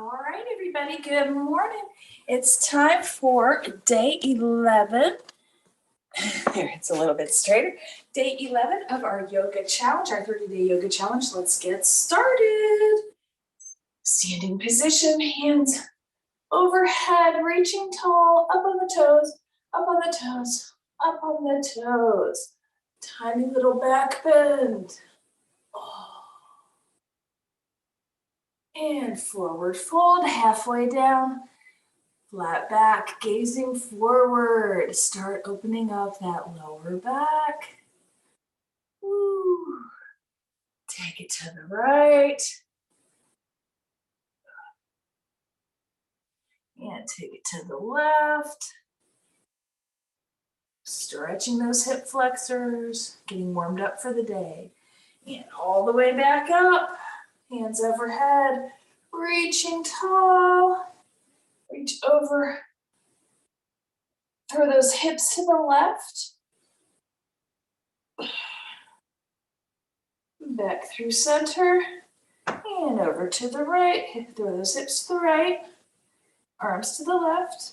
All right, everybody, good morning. It's time for day 11. There, it's a little bit straighter. Day 11 of our yoga challenge, our 30-day yoga challenge. Let's get started. Standing position, hands overhead, reaching tall, up on the toes, up on the toes, up on the toes. Tiny little back bend. And forward fold, halfway down. Flat back, gazing forward. Start opening up that lower back. Woo. Take it to the right. And take it to the left. Stretching those hip flexors, getting warmed up for the day. And all the way back up. Hands overhead, reaching tall. Reach over. Throw those hips to the left. Back through center. And over to the right. Throw those hips to the right. Arms to the left.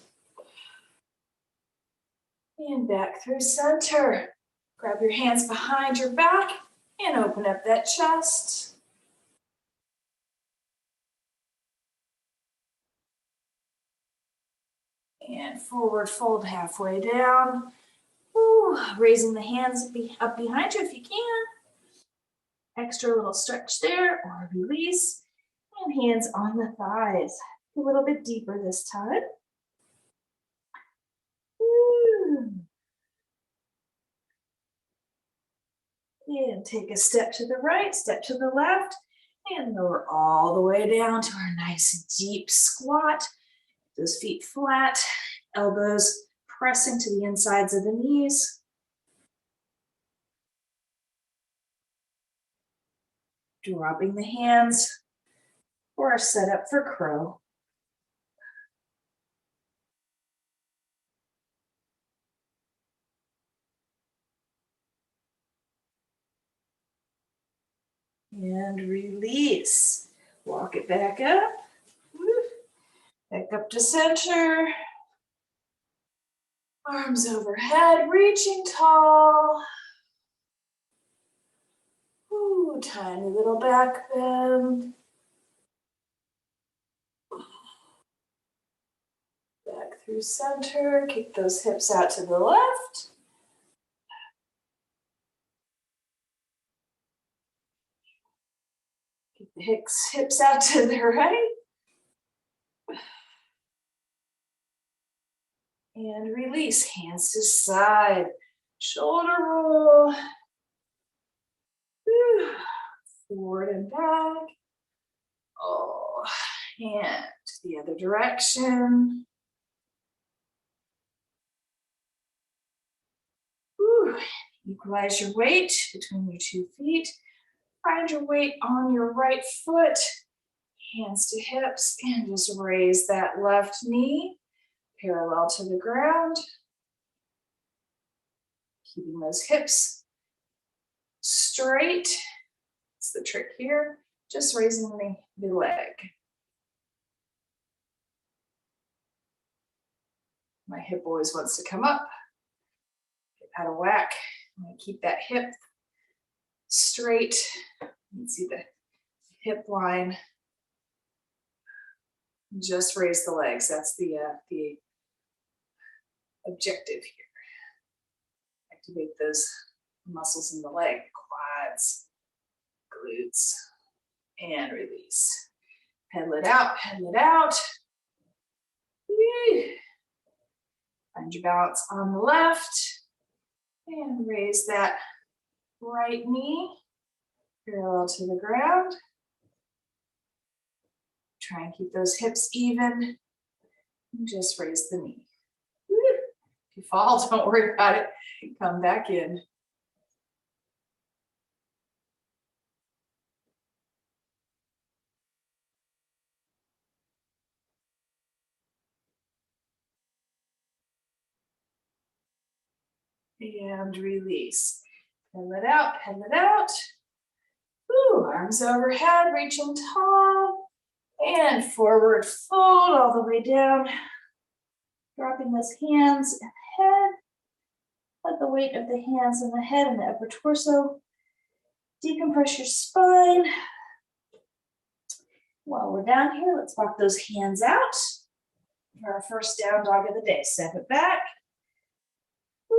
And back through center. Grab your hands behind your back and open up that chest. And forward fold halfway down. Ooh, raising the hands up behind you if you can. Extra little stretch there or release. And hands on the thighs. A little bit deeper this time. Ooh. And take a step to the right, step to the left, and lower all the way down to our nice deep squat. Those feet flat, elbows pressing to the insides of the knees. Dropping the hands for our setup for crow. And release. Walk it back up. Back up to center. Arms overhead, reaching tall. Ooh, tiny little back bend. Back through center. Kick those hips out to the left. Keep the hips out to the right. And release, hands to side, shoulder roll. Forward and back. Oh, and the other direction. Equalize your weight between your 2 feet. Find your weight on your right foot. Hands to hips, and just raise that left knee parallel to the ground. Keeping those hips straight. That's the trick here. Just raising the leg. My hip always wants to come up. Get out of whack. I'm going to keep that hip straight. You can see the hip line. Just raise the legs. That's the objective here. Activate those muscles in the leg, quads, glutes, and release. Pedal it out, pedal it out. Find your balance on the left. And raise that right knee parallel to the ground. Try and keep those hips even. And just raise the knee. If you fall, don't worry about it. Come back in. And release. Pedal it out, pedal it out. Arms overhead, reaching tall. And forward fold all the way down. Dropping those hands and head. Let the weight of the hands and the head and the upper torso decompress your spine. While we're down here, let's walk those hands out for our first down dog of the day. Step it back. Woo.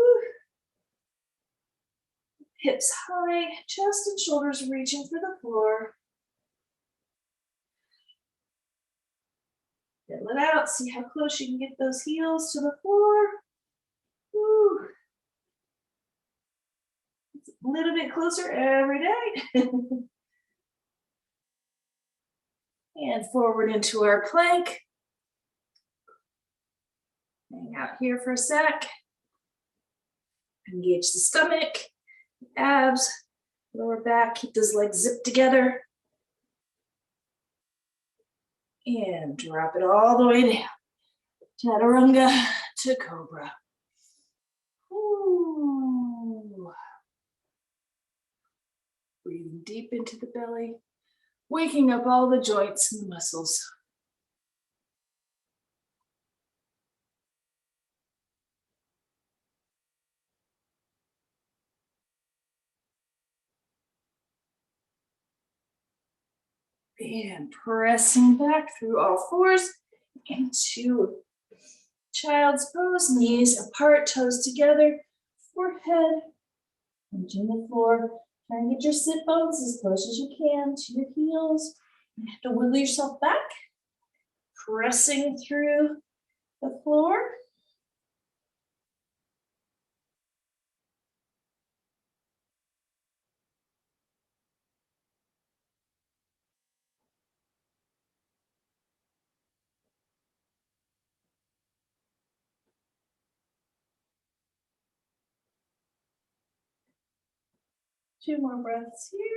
Hips high, chest and shoulders reaching for the floor. Fill it out. See how close you can get those heels to the floor. Woo. It's a little bit closer every day. And forward into our plank. Hang out here for a sec. Engage the stomach, abs, lower back. Keep those legs zipped together. And drop it all the way down. Chaturanga to cobra. Ooh. Breathing deep into the belly, waking up all the joints and the muscles. And pressing back through all fours into child's pose, knees apart, toes together, forehead, punching the floor. Try and get your sit bones as close as you can to your heels. You have to wiggle yourself back, pressing through the floor. Two more breaths here.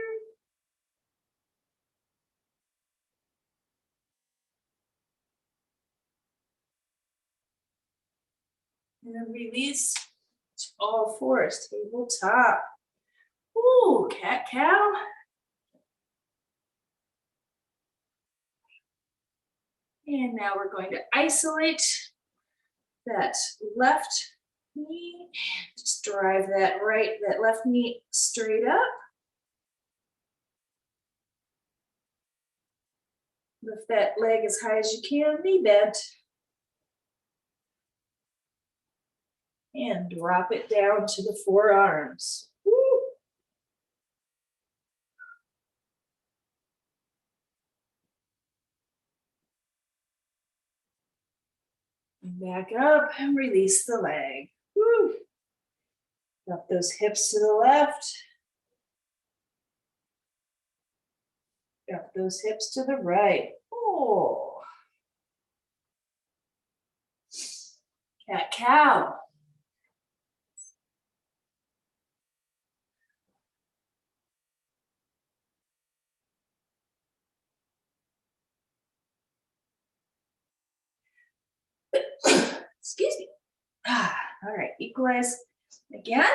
And then release to all fours, tabletop. Ooh, cat-cow. And now we're going to isolate that left knee. Just drive that left knee straight up. Lift that leg as high as you can, knee bent. And drop it down to the forearms. Woo. And back up and release the leg. Woo. Drop those hips to the left. Drop those hips to the right. Oh. Cat-cow. Excuse me. All right, equalize again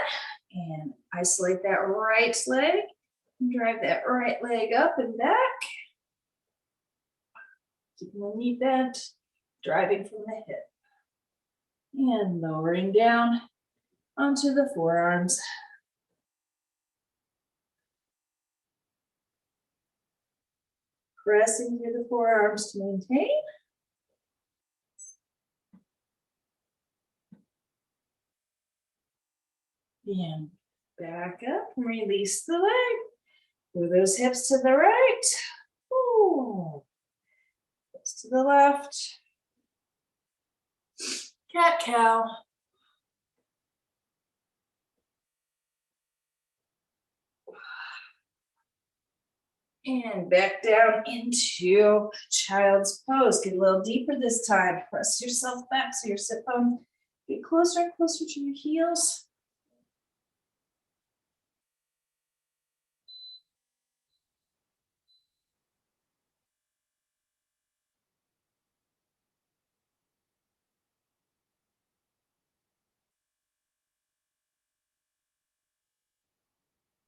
and isolate that right leg. Drive that right leg up and back. Keeping the knee bent, driving from the hip. And lowering down onto the forearms. Pressing through the forearms to maintain. And back up and release the leg. Move those hips to the right. Ooh. Hips to the left. Cat-cow. And back down into child's pose. Get a little deeper this time. Press yourself back so your sit bone get closer and closer to your heels.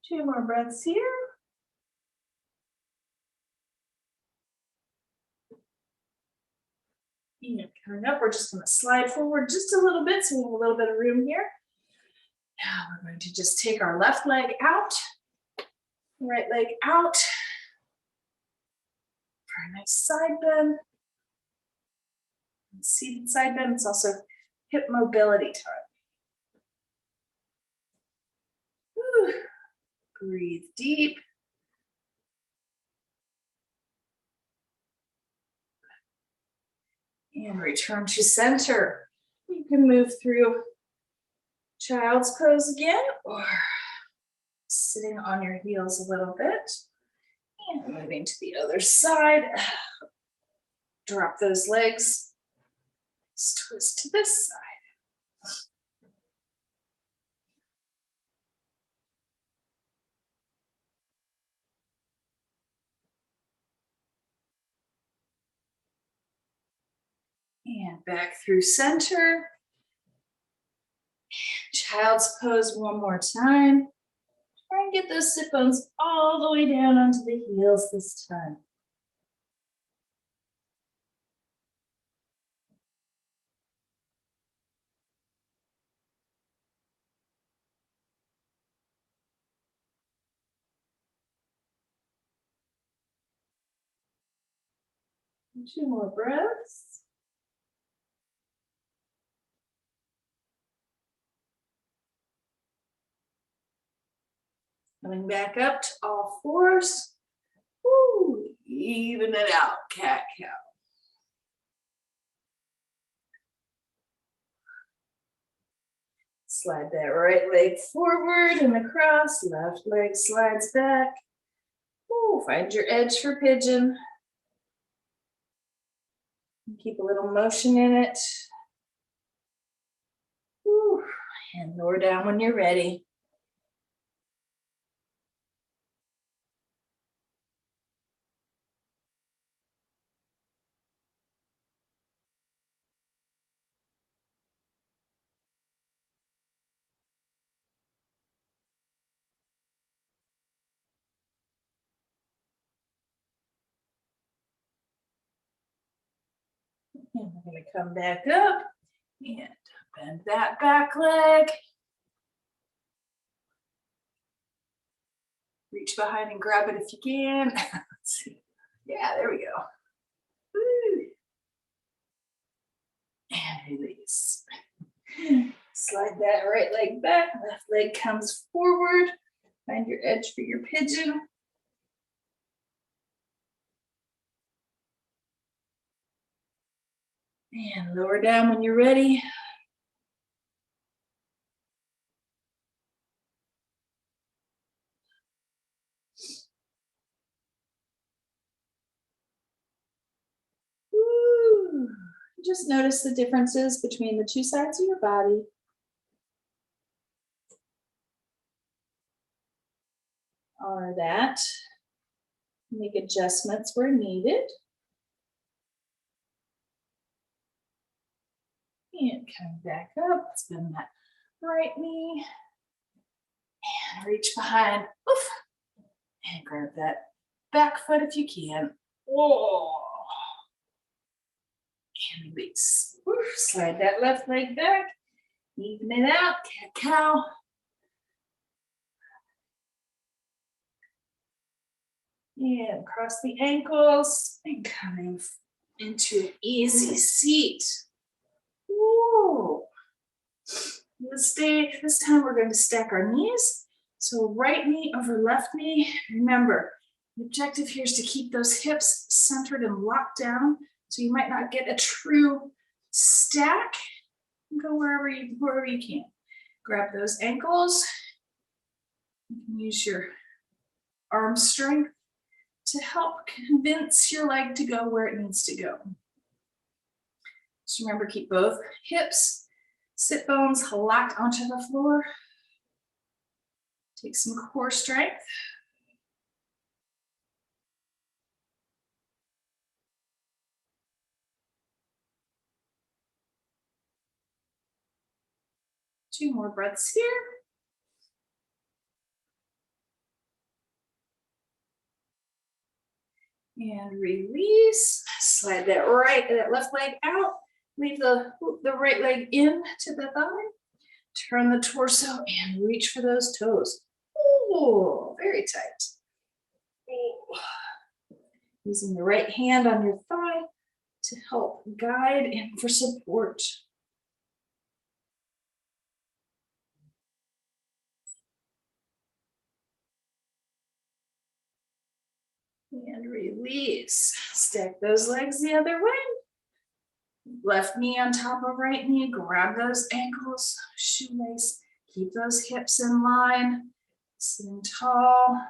Two more breaths here. Nope, we're just going to slide forward just a little bit so we have a little bit of room here. Now we're going to just take our left leg out, right leg out for a nice side bend. Seated side bend, it's also hip mobility time. Whew. Breathe deep. And return to center. You can move through child's pose again, or sitting on your heels a little bit. And moving to the other side. Drop those legs. Twist to this side. And back through center. Child's pose one more time. Try and get those sit bones all the way down onto the heels this time. Two more breaths. Coming back up to all fours. Woo, even it out, cat-cow. Slide that right leg forward and across, left leg slides back. Ooh, find your edge for pigeon. Keep a little motion in it. Ooh, and lower down when you're ready. And we're going to come back up and bend that back leg. Reach behind and grab it if you can. Let's see. Yeah, there we go. Woo. And release. Slide that right leg back, left leg comes forward. Find your edge for your pigeon. And lower down when you're ready. Woo. Just notice the differences between the two sides of your body. Honor that. Make adjustments where needed. And come back up. Let's bend that right knee. And reach behind. Oof. And grab that back foot if you can. Whoa. And release. Oof. Slide that left leg back. Even it out. Cat-cow. And cross the ankles and coming into an easy seat. Whoa. This time we're going to stack our knees. So right knee over left knee. Remember, the objective here is to keep those hips centered and locked down. So you might not get a true stack. Go wherever you can. Grab those ankles. You can use your arm strength to help convince your leg to go where it needs to go. Just remember, keep both hips, sit bones locked onto the floor. Take some core strength. Two more breaths here. And release. Slide that left leg out. Leave the right leg in to the thigh. Turn the torso and reach for those toes. Oh, very tight. Using the right hand on your thigh to help guide and for support. And release. Stack those legs the other way. Left knee on top of right knee. Grab those ankles, shoelace. Keep those hips in line. Sitting tall.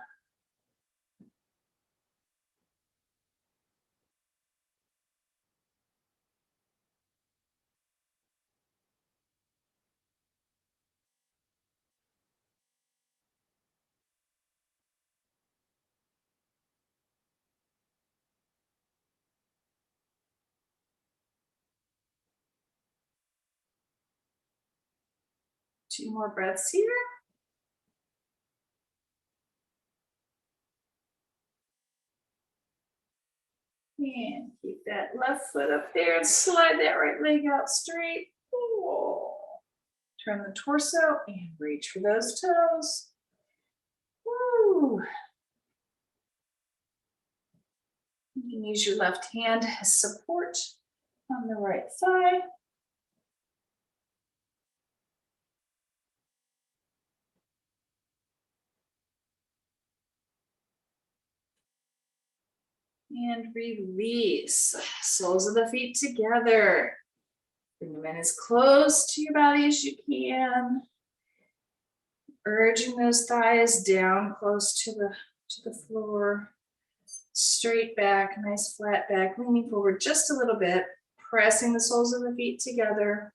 Two more breaths here. And keep that left foot up there and slide that right leg out straight. Whoa. Turn the torso and reach for those toes. Woo. You can use your left hand as support on the right thigh. And release. Soles of the feet together. Bring them in as close to your body as you can. Urging those thighs down close to the floor. Straight back, nice flat back, leaning forward just a little bit, pressing the soles of the feet together,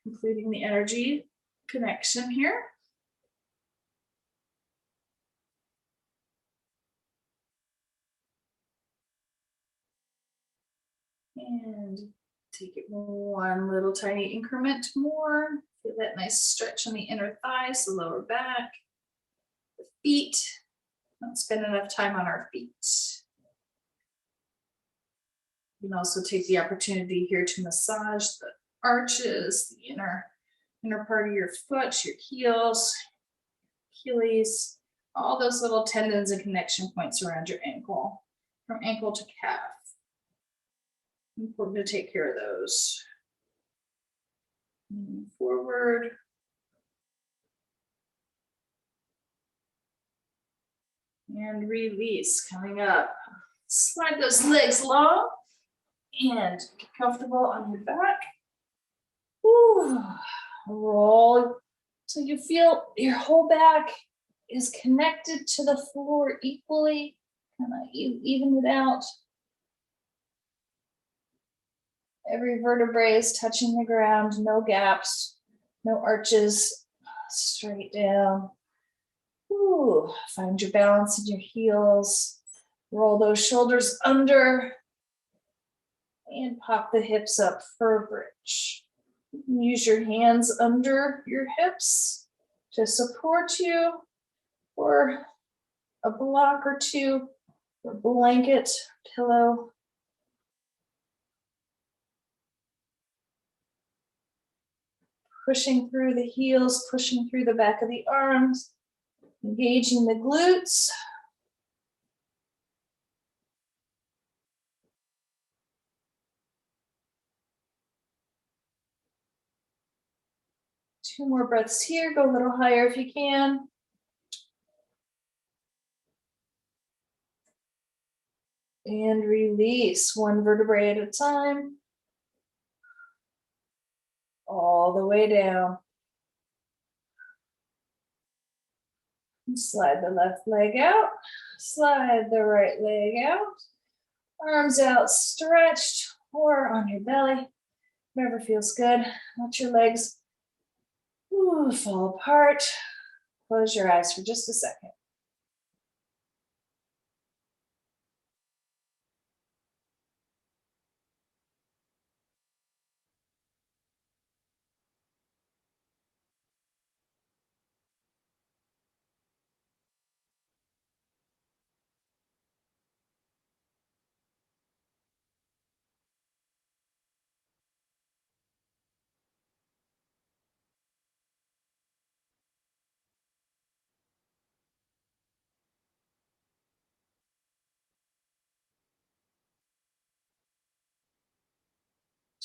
completing the energy connection here. And take it one little tiny increment more. Feel that nice stretch on the inner thighs, the lower back, the feet. Don't spend enough time on our feet. You can also take the opportunity here to massage the arches, the inner part of your foot, your heels, Achilles, all those little tendons and connection points around your ankle, from ankle to calf. Important to take care of those. Moving forward. And release, coming up. Slide those legs long and get comfortable on your back. Ooh. Roll so you feel your whole back is connected to the floor equally. Kind of even it out. Every vertebrae is touching the ground, no gaps, no arches, straight down. Ooh, find your balance in your heels. Roll those shoulders under and pop the hips up for a bridge. Use your hands under your hips to support you, or a block or two, or blanket, pillow. Pushing through the heels, pushing through the back of the arms, engaging the glutes. Two more breaths here, go a little higher if you can. And release one vertebrae at a time. All the way down. And slide the left leg out, slide the right leg out. Arms out stretched or on your belly, whatever feels good. Let your legs fall apart. Close your eyes for just a second.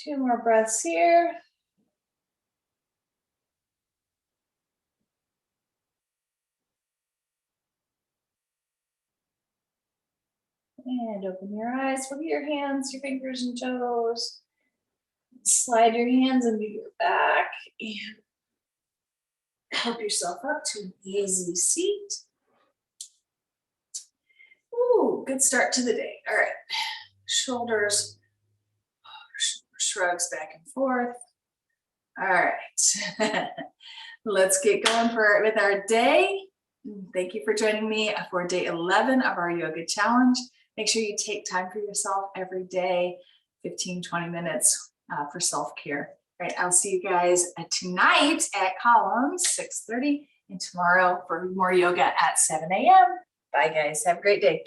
2 more breaths here. And open your eyes, look at your hands, your fingers and toes. Slide your hands into your back and help yourself up to an easy seat. Ooh, good start to the day. All right, shoulders, shrugs back and forth. All right, let's get going with our day. Thank you for joining me for day 11 of our yoga challenge. Make sure you take time for yourself every day, 15, 20 minutes for self-care. All right, I'll see you guys tonight at Columns, 6:30, and tomorrow for more yoga at 7 a.m. Bye, guys. Have a great day.